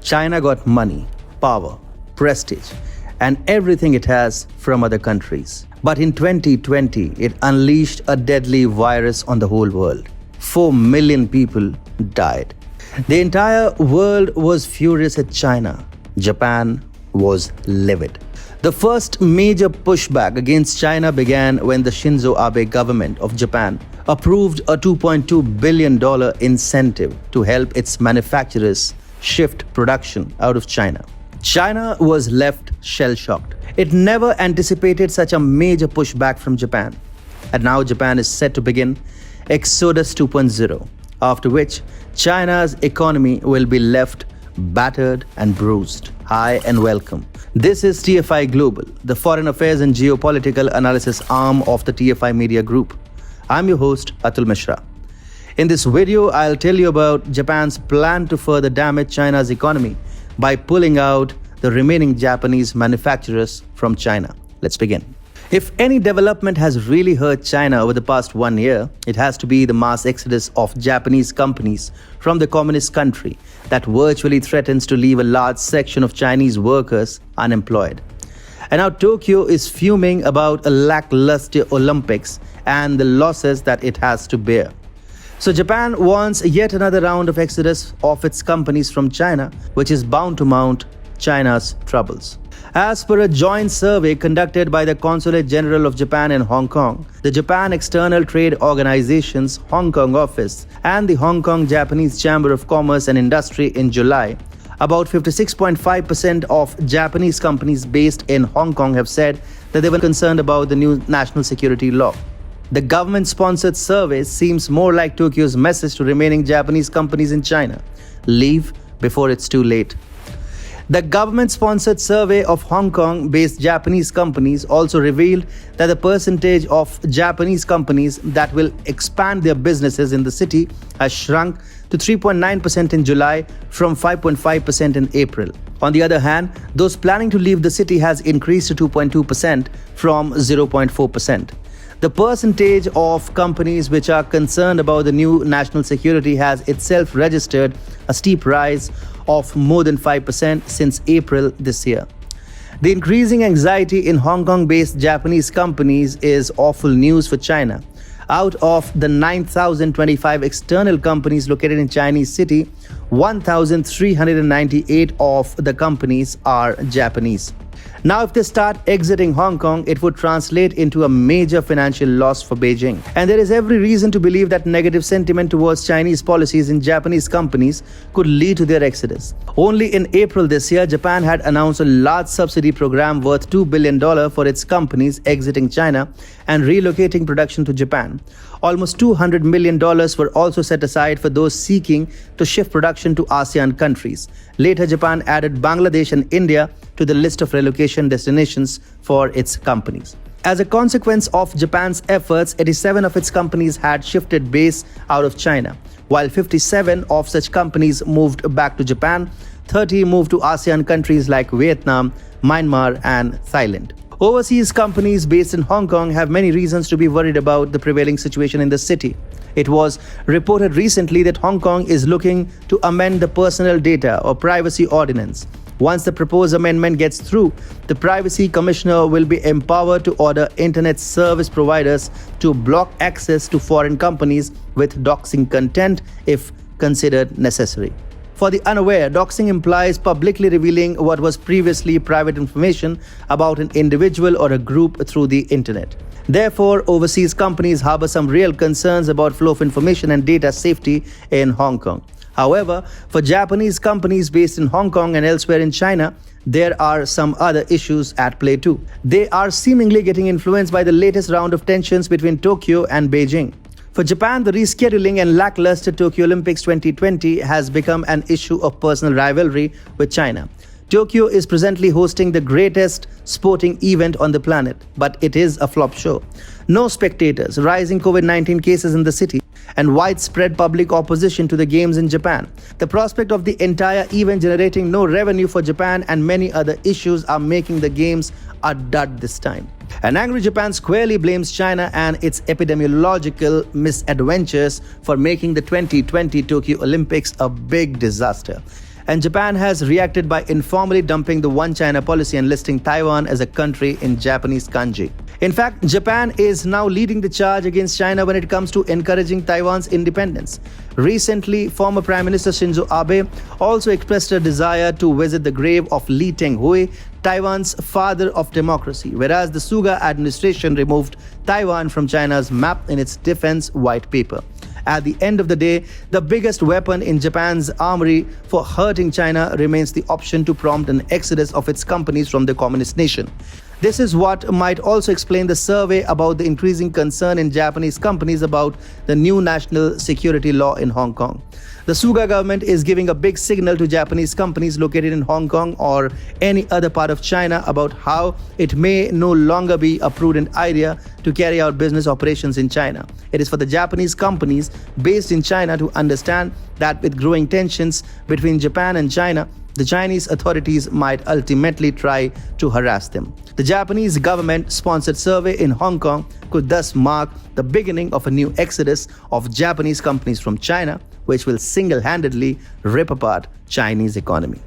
China got money, power, prestige, and everything it has from other countries. But in 2020, it unleashed a deadly virus on the whole world. 4 million people died. The entire world was furious at China. Japan was livid. The first major pushback against China began when the Shinzo Abe government of Japan approved a $2.2 billion incentive to help its manufacturers shift production out of China. China was left shell-shocked. It never anticipated such a major pushback from Japan. And now Japan is set to begin Exodus 2.0, after which China's economy will be left battered and bruised. Hi and welcome. This is TFI Global, the foreign affairs and geopolitical analysis arm of the TFI Media Group. I'm your host, Atul Mishra. In this video, I'll tell you about Japan's plan to further damage China's economy by pulling out the remaining Japanese manufacturers from China. Let's begin. If any development has really hurt China over the past 1 year, it has to be the mass exodus of Japanese companies from the communist country that virtually threatens to leave a large section of Chinese workers unemployed. And now Tokyo is fuming about a lackluster Olympics and the losses that it has to bear. So Japan wants yet another round of exodus of its companies from China, which is bound to mount China's troubles. As per a joint survey conducted by the Consulate General of Japan in Hong Kong, the Japan External Trade Organization's Hong Kong office, and the Hong Kong Japanese Chamber of Commerce and Industry in July, about 56.5% of Japanese companies based in Hong Kong have said that they were concerned about the new national security law. The government-sponsored survey seems more like Tokyo's message to remaining Japanese companies in China: leave before it's too late. The government-sponsored survey of Hong Kong-based Japanese companies also revealed that the percentage of Japanese companies that will expand their businesses in the city has shrunk to 3.9% in July from 5.5% in April. On the other hand, those planning to leave the city has increased to 2.2% from 0.4%. The percentage of companies which are concerned about the new national security has itself registered a steep rise of more than 5% since April this year. The increasing anxiety in Hong Kong-based Japanese companies is awful news for China. Out of the 9,025 external companies located in Chinese city, 1,398 of the companies are Japanese. Now, if they start exiting Hong Kong, it would translate into a major financial loss for Beijing. And there is every reason to believe that negative sentiment towards Chinese policies in Japanese companies could lead to their exodus. Only in April this year, Japan had announced a large subsidy program worth $2 billion for its companies exiting China and relocating production to Japan. Almost $200 million were also set aside for those seeking to shift production to ASEAN countries. Later, Japan added Bangladesh and India to the list of relocation destinations for its companies. As a consequence of Japan's efforts, 87 of its companies had shifted base out of China, while 57 of such companies moved back to Japan. 30 moved to ASEAN countries like Vietnam, Myanmar, and Thailand. Overseas companies based in Hong Kong have many reasons to be worried about the prevailing situation in the city. It was reported recently that Hong Kong is looking to amend the Personal Data or Privacy Ordinance. Once the proposed amendment gets through, the Privacy Commissioner will be empowered to order internet service providers to block access to foreign companies with doxing content if considered necessary. For the unaware, doxing implies publicly revealing what was previously private information about an individual or a group through the internet. Therefore, overseas companies harbor some real concerns about flow of information and data safety in Hong Kong. However, for Japanese companies based in Hong Kong and elsewhere in China, there are some other issues at play too. They are seemingly getting influenced by the latest round of tensions between Tokyo and Beijing. For Japan, the rescheduling and lackluster Tokyo Olympics 2020 has become an issue of personal rivalry with China. Tokyo is presently hosting the greatest sporting event on the planet, but it is a flop show. No spectators, rising COVID-19 cases in the city, and widespread public opposition to the games in Japan. The prospect of the entire event generating no revenue for Japan and many other issues are making the games a dud this time. An angry Japan squarely blames China and its epidemiological misadventures for making the 2020 Tokyo Olympics a big disaster. and Japan has reacted by informally dumping the One China policy and listing Taiwan as a country in Japanese kanji. In fact, Japan is now leading the charge against China when it comes to encouraging Taiwan's independence. Recently, former Prime Minister Shinzo Abe also expressed a desire to visit the grave of Lee Teng-hui, Taiwan's father of democracy, whereas the Suga administration removed Taiwan from China's map in its defense white paper. At the end of the day, the biggest weapon in Japan's armory for hurting China remains the option to prompt an exodus of its companies from the communist nation. This is what might also explain the survey about the increasing concern in Japanese companies about the new national security law in Hong Kong. The Suga government is giving a big signal to Japanese companies located in Hong Kong or any other part of China about how it may no longer be a prudent idea to carry out business operations in China. It is for the Japanese companies based in China to understand that with growing tensions between Japan and China, the Chinese authorities might ultimately try to harass them. The Japanese government-sponsored survey in Hong Kong could thus mark the beginning of a new exodus of Japanese companies from China, which will single-handedly rip apart Chinese economy.